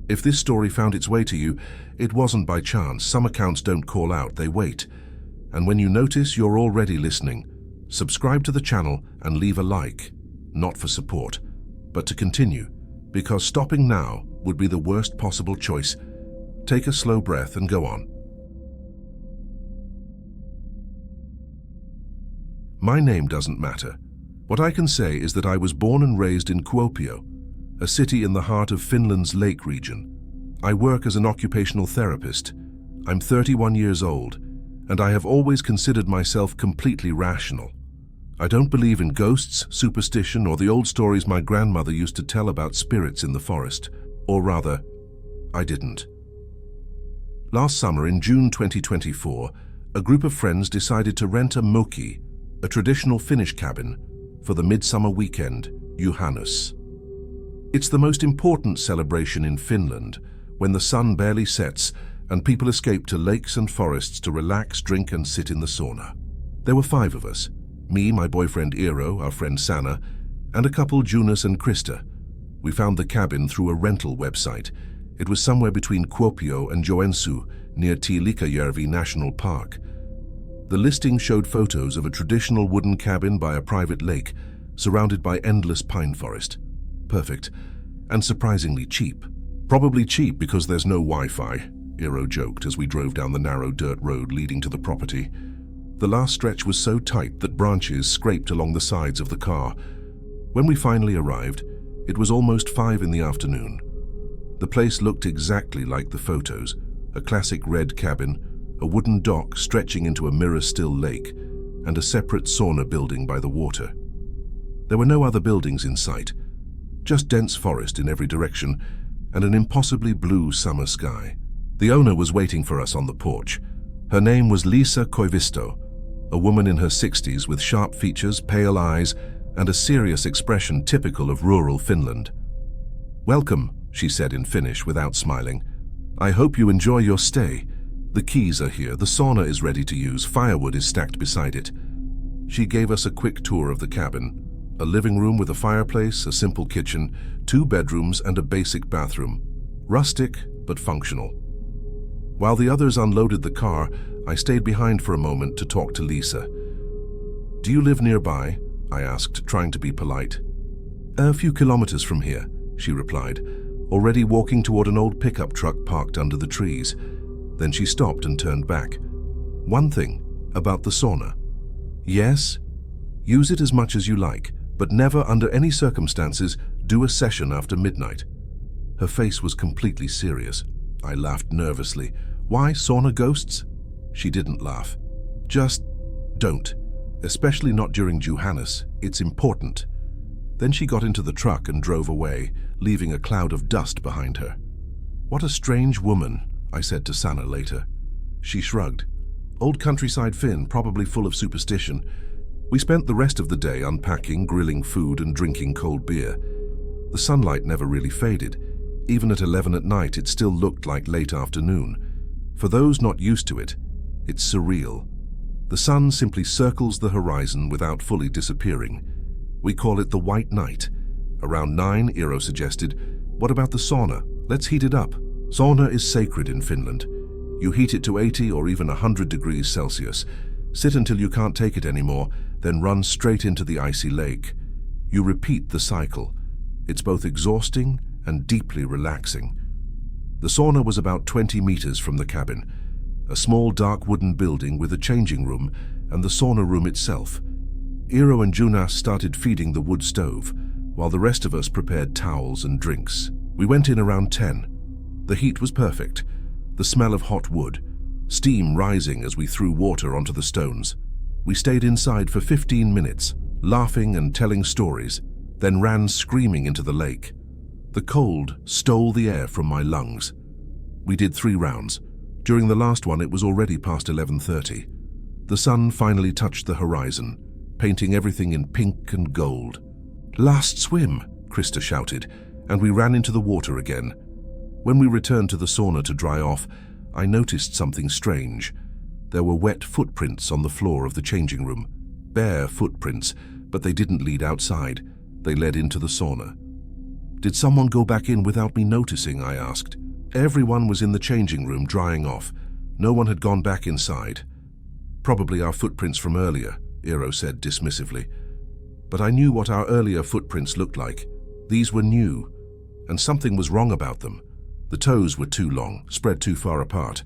If this story found its way to you, it wasn't by chance. Some accounts don't call out, they wait. And when you notice you're already listening, subscribe to the channel and leave a like, not for support, but to continue, because stopping now would be the worst possible choice. Take a slow breath and go on. My name doesn't matter. What I can say is that I was born and raised in Kuopio, a city in the heart of Finland's lake region. I work as an occupational therapist. I'm 31 years old, and I have always considered myself completely rational. I don't believe in ghosts, superstition, or the old stories my grandmother used to tell about spirits in the forest. Or rather, I didn't. Last summer, in June 2024, a group of friends decided to rent a moki, a traditional Finnish cabin, for the midsummer weekend, Juhannus. It's the most important celebration in Finland, when the sun barely sets and people escape to lakes and forests to relax, drink and sit in the sauna. There were 5 of us, me, my boyfriend Eero, our friend Sauna, and a couple, Jonas and Krista. We found the cabin through a rental website. It was somewhere between Kuopio and Joensuu, near Tiilikajärvi National Park. The listing showed photos of a traditional wooden cabin by a private lake, surrounded by endless pine forest. Perfect, and surprisingly cheap. Probably cheap because there's no Wi-Fi, Eero joked as we drove down the narrow dirt road leading to the property. The last stretch was so tight that branches scraped along the sides of the car. When we finally arrived, it was almost 5 in the afternoon. The place looked exactly like the photos, a classic red cabin, a wooden dock stretching into a mirror-still lake, and a separate sauna building by the water. There were no other buildings in sight, just dense forest in every direction, and an impossibly blue summer sky. The owner was waiting for us on the porch. Her name was Liisa Koivisto, a woman in her 60s with sharp features, pale eyes, and a serious expression typical of rural Finland. "Welcome," she said in Finnish without smiling. "I hope you enjoy your stay. The keys are here, the sauna is ready to use, firewood is stacked beside it." She gave us a quick tour of the cabin. A living room with a fireplace, a simple kitchen, 2 bedrooms and a basic bathroom. Rustic, but functional. While the others unloaded the car, I stayed behind for a moment to talk to Liisa. "Do you live nearby?" I asked, trying to be polite. "A few kilometers from here," she replied, already walking toward an old pickup truck parked under the trees. Then she stopped and turned back. "One thing, about the sauna. Yes, use it as much as you like, but never under any circumstances do a session after midnight." Her face was completely serious. I laughed nervously. "Why, sauna ghosts?" She didn't laugh. "Just don't, especially not during Juhannus. It's important." Then she got into the truck and drove away, leaving a cloud of dust behind her. "What a strange woman," I said to Sauna later. She shrugged. "Old countryside Finn, probably full of superstition." We spent the rest of the day unpacking, grilling food and drinking cold beer. The sunlight never really faded. Even at 11 at night, it still looked like late afternoon. For those not used to it, it's surreal. The sun simply circles the horizon without fully disappearing. We call it the white night. Around 9, Eero suggested, "What about the sauna? Let's heat it up." Sauna is sacred in Finland. You heat it to 80 or even 100 degrees Celsius. Sit until you can't take it anymore, then run straight into the icy lake. You repeat the cycle. It's both exhausting and deeply relaxing. The sauna was about 20 meters from the cabin, a small dark wooden building with a changing room and the sauna room itself. Eero and Jonas started feeding the wood stove, while the rest of us prepared towels and drinks. We went in around 10. The heat was perfect, the smell of hot wood, steam rising as we threw water onto the stones. We stayed inside for 15 minutes, laughing and telling stories, then ran screaming into the lake. The cold stole the air from my lungs. We did 3 rounds. During the last one, it was already past 11:30. The sun finally touched the horizon, painting everything in pink and gold. "Last swim," Krista shouted, and we ran into the water again. When we returned to the sauna to dry off, I noticed something strange. There were wet footprints on the floor of the changing room. Bare footprints, but they didn't lead outside. They led into the sauna. Did someone go back in without me noticing? I asked. Everyone was in the changing room drying off. No one had gone back inside. Probably our footprints from earlier, Eero said dismissively. But I knew what our earlier footprints looked like. These were new, and something was wrong about them. The toes were too long, spread too far apart.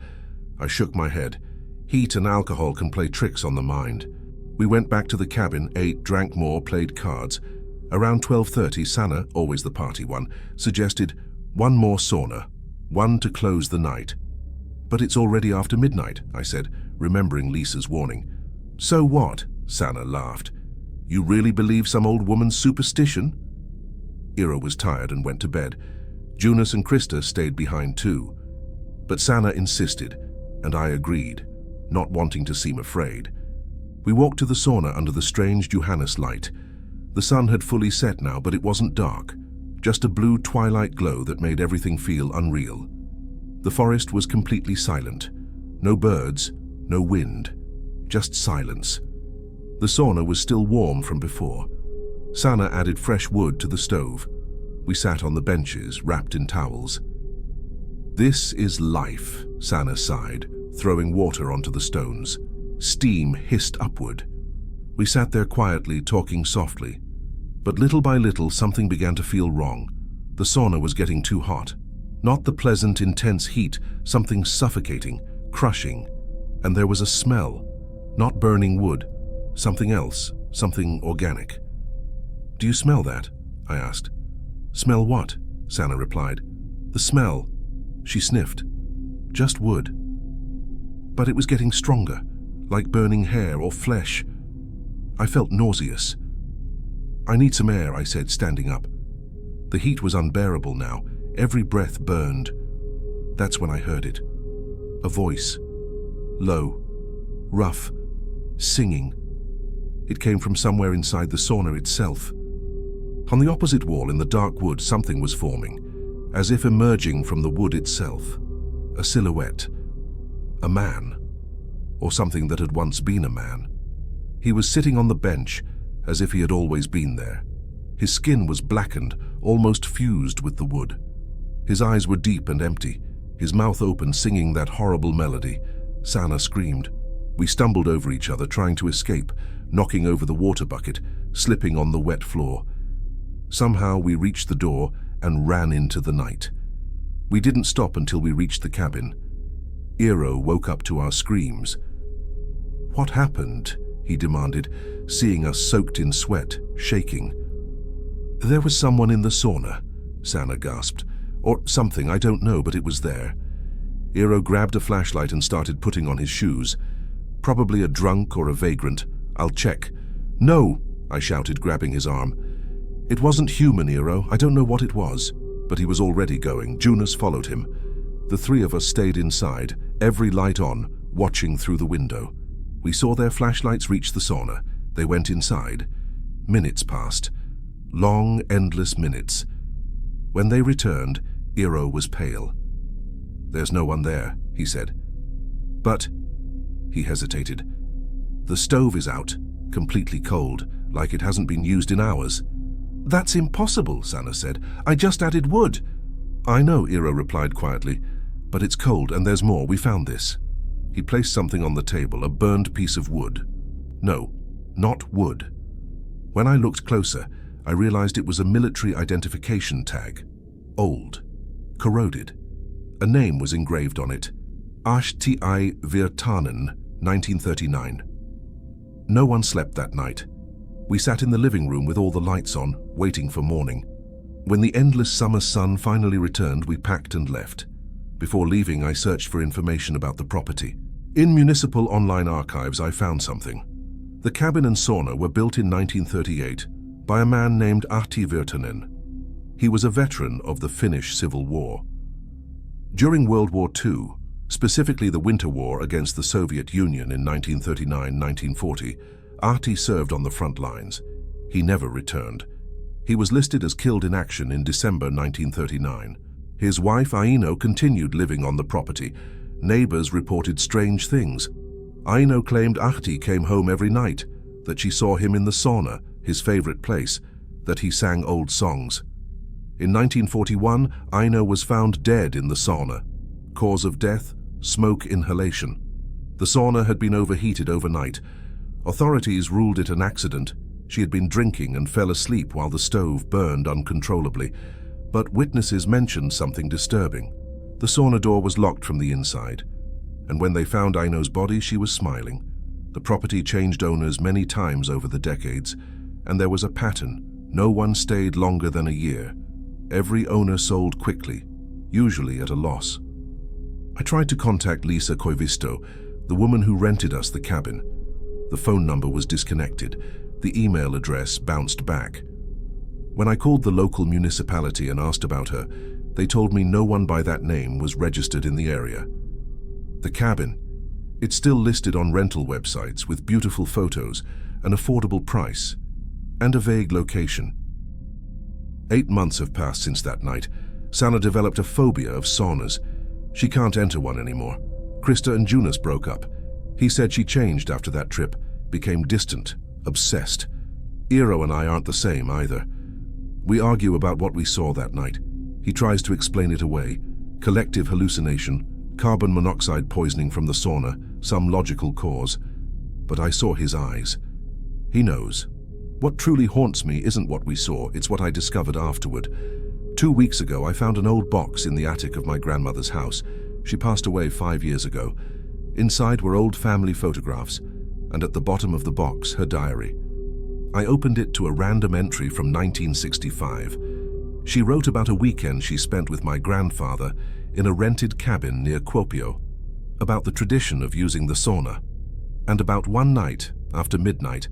I shook my head. Heat and alcohol can play tricks on the mind. We went back to the cabin, ate, drank more, played cards. Around 12:30, Sauna, always the party one, suggested one more sauna, one to close the night. But it's already after midnight, I said, remembering Lisa's warning. So what? Sauna laughed. You really believe some old woman's superstition? Eero was tired and went to bed. Jonas and Krista stayed behind too. But Sauna insisted, and I agreed, not wanting to seem afraid. We walked to the sauna under the strange Johannes light. The sun had fully set now, but it wasn't dark, just a blue twilight glow that made everything feel unreal. The forest was completely silent. No birds, no wind, just silence. The sauna was still warm from before. Sauna added fresh wood to the stove. We sat on the benches, wrapped in towels. This is life, Sauna sighed, throwing water onto the stones. Steam hissed upward. We sat there quietly, talking softly. But little by little, something began to feel wrong. The sauna was getting too hot. Not the pleasant, intense heat, something suffocating, crushing. And there was a smell. Not burning wood. Something else, something organic. Do you smell that? I asked. Smell what? Sauna replied. The smell. She sniffed. Just wood. But it was getting stronger, like burning hair or flesh. I felt nauseous. I need some air, I said, standing up. The heat was unbearable now. Every breath burned. That's when I heard it. A voice. Low. Rough. Singing. It came from somewhere inside the sauna itself. On the opposite wall in the dark wood, something was forming, as if emerging from the wood itself. A silhouette. A man. Or something that had once been a man. He was sitting on the bench, as if he had always been there. His skin was blackened, almost fused with the wood. His eyes were deep and empty, his mouth open, singing that horrible melody. Sauna screamed. We stumbled over each other, trying to escape, knocking over the water bucket, slipping on the wet floor. Somehow we reached the door and ran into the night. We didn't stop until we reached the cabin. Eero woke up to our screams. What happened? He demanded, seeing us soaked in sweat, shaking. There was someone in the sauna, Sauna gasped. Or something, I don't know, but it was there. Eero grabbed a flashlight and started putting on his shoes. Probably a drunk or a vagrant. I'll check. No, I shouted, grabbing his arm. It wasn't human, Eero. I don't know what it was. But he was already going. Jonas followed him. The three of us stayed inside, every light on, watching through the window. We saw their flashlights reach the sauna. They went inside. Minutes passed. Long, endless minutes. When they returned, Eero was pale. There's no one there, he said. But, he hesitated. The stove is out, completely cold, like it hasn't been used in hours. That's impossible, Sauna said. I just added wood. I know, Eero replied quietly, but it's cold and there's more. We found this. He placed something on the table, a burned piece of wood. No, not wood. When I looked closer, I realized it was a military identification tag. Old. Corroded. A name was engraved on it. Ahti Virtanen, 1939. No one slept that night. We sat in the living room with all the lights on, waiting for morning. When the endless summer sun finally returned, we packed and left. Before leaving, I searched for information about the property. In municipal online archives, I found something. The cabin and sauna were built in 1938 by a man named Ahti Virtanen. He was a veteran of the Finnish Civil War. During World War II, specifically the Winter War against the Soviet Union in 1939-1940, Ahti served on the front lines. He never returned. He was listed as killed in action in December 1939. His wife Aino continued living on the property. Neighbors reported strange things. Aino claimed Ahti came home every night, that she saw him in the sauna, his favorite place, that he sang old songs. In 1941, Aino was found dead in the sauna. Cause of death? Smoke inhalation. The sauna had been overheated overnight. Authorities ruled it an accident. She had been drinking and fell asleep while the stove burned uncontrollably. But witnesses mentioned something disturbing. The sauna door was locked from the inside. And when they found Aino's body, she was smiling. The property changed owners many times over the decades, and there was a pattern. No one stayed longer than a year. Every owner sold quickly, usually at a loss. I tried to contact Lisa Koivisto, the woman who rented us the cabin. The phone number was disconnected. The email address bounced back. When I called the local municipality and asked about her, they told me no one by that name was registered in the area. The cabin, it's still listed on rental websites with beautiful photos, an affordable price, and a vague location. 8 months have passed since that night. Sauna developed a phobia of saunas. She can't enter one anymore. Krista and Jonas broke up. He said she changed after that trip, became distant, obsessed. Eero and I aren't the same either. We argue about what we saw that night. He tries to explain it away. Collective hallucination, carbon monoxide poisoning from the sauna, some logical cause. But I saw his eyes. He knows. What truly haunts me isn't what we saw, it's what I discovered afterward. 2 weeks ago, I found an old box in the attic of my grandmother's house. She passed away 5 years ago. Inside were old family photographs, and at the bottom of the box, her diary. I opened it to a random entry from 1965. She wrote about a weekend she spent with my grandfather in a rented cabin near Kuopio, about the tradition of using the sauna, and about one night, after midnight,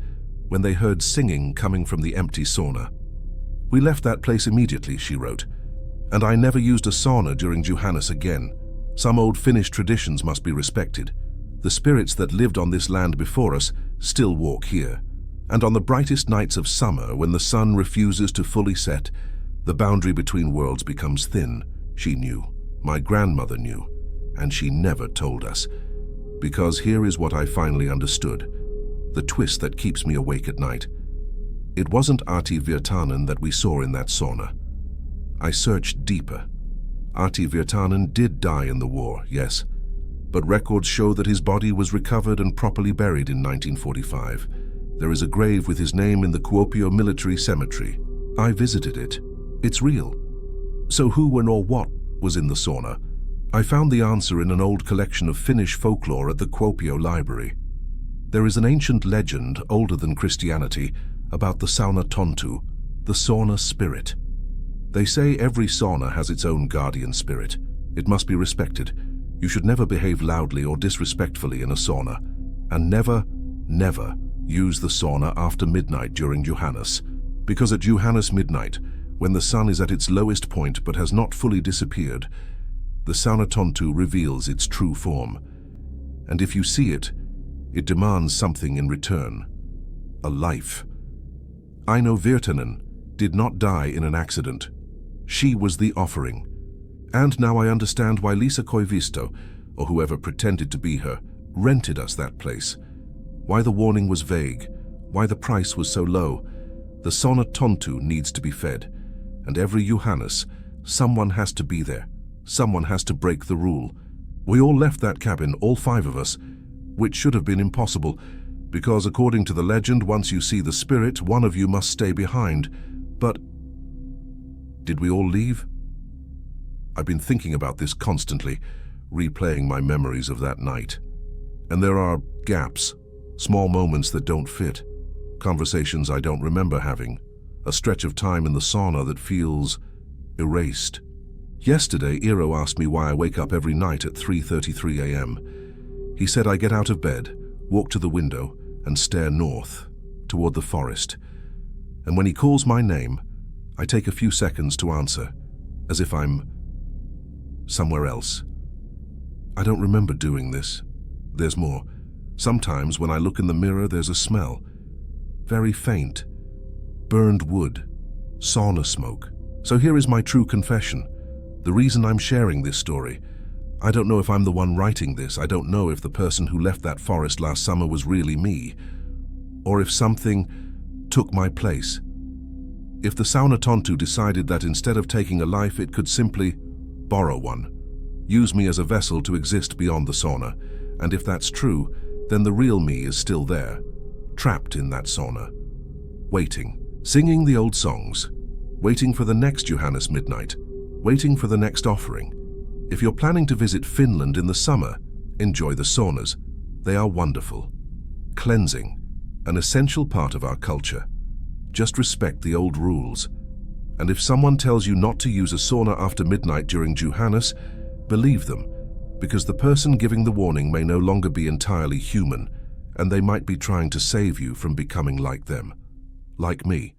when they heard singing coming from the empty sauna. We left that place immediately, she wrote, and I never used a sauna during Juhannus again. Some old Finnish traditions must be respected. The spirits that lived on this land before us still walk here. And on the brightest nights of summer, when the sun refuses to fully set, the boundary between worlds becomes thin. She knew. My grandmother knew. And she never told us. Because here is what I finally understood. The twist that keeps me awake at night. It wasn't Arti Virtanen that we saw in that sauna. I searched deeper. Arti Virtanen did die in the war, yes, but records show that his body was recovered and properly buried in 1945. There is a grave with his name in the Kuopio Military Cemetery. I visited it. It's real. So who and or what was in the sauna? I found the answer in an old collection of Finnish folklore at the Kuopio Library. There is an ancient legend, older than Christianity, about the Sauna Tontu, the sauna spirit. They say every sauna has its own guardian spirit. It must be respected. You should never behave loudly or disrespectfully in a sauna. And never, never use the sauna after midnight during Juhannus. Because at Juhannus midnight, when the sun is at its lowest point but has not fully disappeared, the Sauna Tontu reveals its true form. And if you see it, it demands something in return. A life. Aino Virtanen did not die in an accident. She was the offering. And now I understand why Lisa Koivisto, or whoever pretended to be her, rented us that place. Why the warning was vague, why the price was so low. The Sauna Tontu needs to be fed, and every Juhannus, someone has to be there. Someone has to break the rule. We all left that cabin, all 5 of us, which should have been impossible, because according to the legend, once you see the spirit, one of you must stay behind. But did we all leave? I've been thinking about this constantly, replaying my memories of that night. And there are gaps, small moments that don't fit, conversations I don't remember having, a stretch of time in the sauna that feels erased. Yesterday, Eero asked me why I wake up every night at 3:33 a.m. He said I get out of bed, walk to the window, and stare north, toward the forest. And when he calls my name, I take a few seconds to answer, as if I'm somewhere else. I don't remember doing this. There's more. Sometimes when I look in the mirror, there's a smell. Very faint. Burned wood. Sauna smoke. So here is my true confession. The reason I'm sharing this story. I don't know if I'm the one writing this. I don't know if the person who left that forest last summer was really me, or if something took my place. If the Sauna Tontu decided that instead of taking a life, it could simply borrow one, use me as a vessel to exist beyond the sauna, and if that's true, then the real me is still there, trapped in that sauna, waiting, singing the old songs, waiting for the next Johannes midnight, waiting for the next offering. If you're planning to visit Finland in the summer, enjoy the saunas. They are wonderful, cleansing, an essential part of our culture. Just respect the old rules. And if someone tells you not to use a sauna after midnight during Johannes, believe them, because the person giving the warning may no longer be entirely human, and they might be trying to save you from becoming like them, like me.